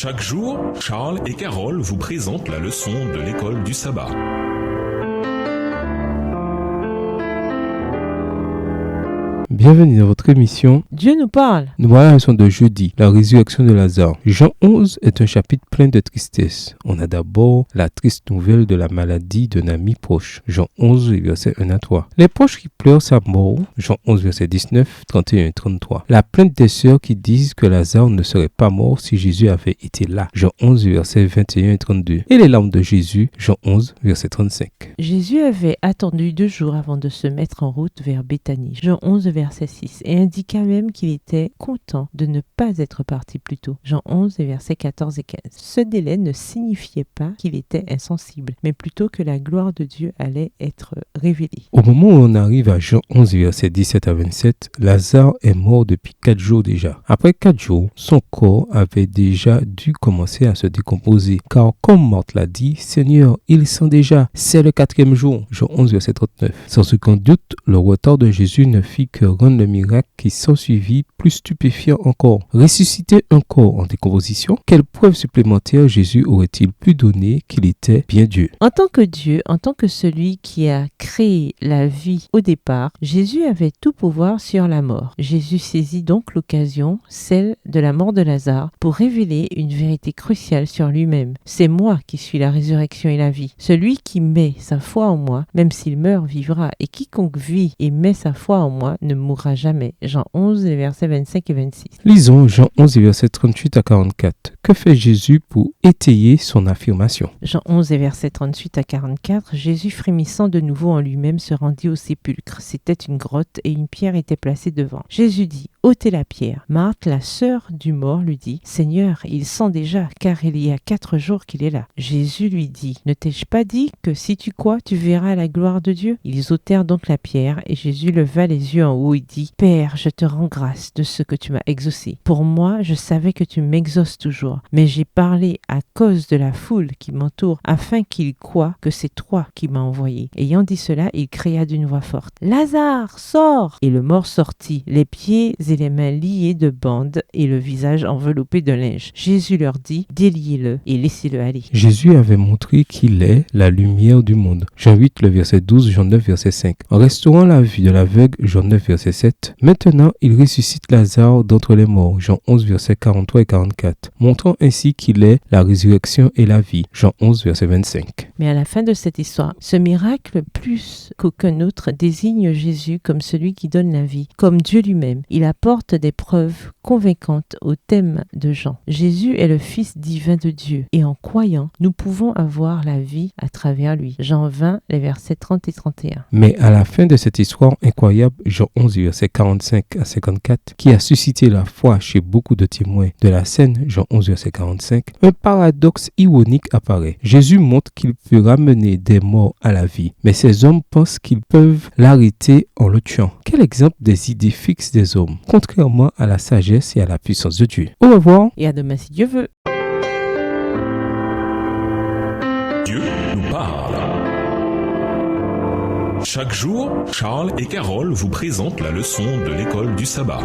Chaque jour, Charles et Carole vous présentent la leçon de l'école du sabbat. Bienvenue dans votre émission Dieu nous parle. Nous voilà la leçon de jeudi, la résurrection de Lazare. Jean 11 est un chapitre plein de tristesse. On a d'abord la triste nouvelle de la maladie d'un ami proche. Jean 11, versets 1 à 3. Les proches qui pleurent sa mort. Jean 11, versets 19, 31 et 33. La plainte des sœurs qui disent que Lazare ne serait pas mort si Jésus avait été là. Jean 11, versets 21 et 32. Et les larmes de Jésus. Jean 11, verset 35. Jésus avait attendu 2 jours avant de se mettre en route vers Béthanie. Jean 11, verset 6, et indiqua même qu'il était content de ne pas être parti plus tôt. Jean 11, versets 14 et 15. Ce délai ne signifiait pas qu'il était insensible, mais plutôt que la gloire de Dieu allait être révélée. Au moment où on arrive à Jean 11, versets 17 à 27, Lazare est mort depuis 4 jours déjà. Après 4 jours, son corps avait déjà dû commencer à se décomposer, car comme Marthe l'a dit, Seigneur, il sent déjà, c'est le 4e jour. Jean 11, verset 39. Sans aucun doute, le retard de Jésus ne fit que rendre le miracle qui s'ensuivit plus stupéfiant encore. Ressusciter un corps en décomposition, quelle preuve supplémentaire Jésus aurait-il pu donner qu'il était bien Dieu? En tant que Dieu, en tant que celui qui a créé la vie au départ, Jésus avait tout pouvoir sur la mort. Jésus saisit donc l'occasion, celle de la mort de Lazare, pour révéler une vérité cruciale sur lui-même. C'est moi qui suis la résurrection et la vie. Celui qui met sa foi en moi, même s'il meurt, vivra, et quiconque vit et met sa foi en moi ne mourra jamais. Jean 11, versets 25 et 26. Lisons Jean 11, versets 38 à 44. Que fait Jésus pour étayer son affirmation? Jean 11, versets 38 à 44. Jésus, frémissant de nouveau en lui-même, se rendit au sépulcre. C'était une grotte et une pierre était placée devant. Jésus dit: ôtez la pierre. Marthe, la sœur du mort, lui dit: Seigneur, il sent déjà, car il y a 4 jours qu'il est là. Jésus lui dit: ne t'ai-je pas dit que si tu crois, tu verras la gloire de Dieu? Ils ôtèrent donc la pierre, et Jésus leva les yeux en haut et dit: Père, je te rends grâce de ce que tu m'as exaucé. Pour moi, je savais que tu m'exauces toujours, mais j'ai parlé à cause de la foule qui m'entoure, afin qu'ils croient que c'est toi qui m'as envoyé. Ayant dit cela, il cria d'une voix forte: Lazare, sors! Et le mort sortit, les pieds et les mains liés de bandes et le visage enveloppé de linge. Jésus leur dit: déliez-le et laissez-le aller. Jésus avait montré qu'il est la lumière du monde. Jean 8, le verset 12, Jean 9, verset 5. En restaurant la vue de l'aveugle, Jean 9, verset 7. Maintenant, il ressuscite Lazare d'entre les morts. Jean 11, verset 43 et 44. Montrant ainsi qu'il est la résurrection et la vie. Jean 11, verset 25. Mais à la fin de cette histoire, ce miracle, plus qu'aucun autre, désigne Jésus comme celui qui donne la vie, comme Dieu lui-même. Il apporte des preuves convaincantes au thème de Jean. Jésus est le Fils divin de Dieu, et en croyant, nous pouvons avoir la vie à travers lui. Jean 20, les versets 30 et 31. Mais à la fin de cette histoire incroyable, Jean 11, verset 45 à 54, qui a suscité la foi chez beaucoup de témoins de la scène, Jean 11, verset 45, un paradoxe ironique apparaît. Jésus montre qu'il peut ramener des morts à la vie, mais ces hommes pensent qu'ils peuvent l'arrêter en le tuant. Quel exemple des idées fixes des hommes, contrairement à la sagesse et à la puissance de Dieu. Au revoir Et à demain si Dieu veut. Dieu nous parle. Chaque jour, Charles et Carole vous présentent la leçon de l'école du sabbat.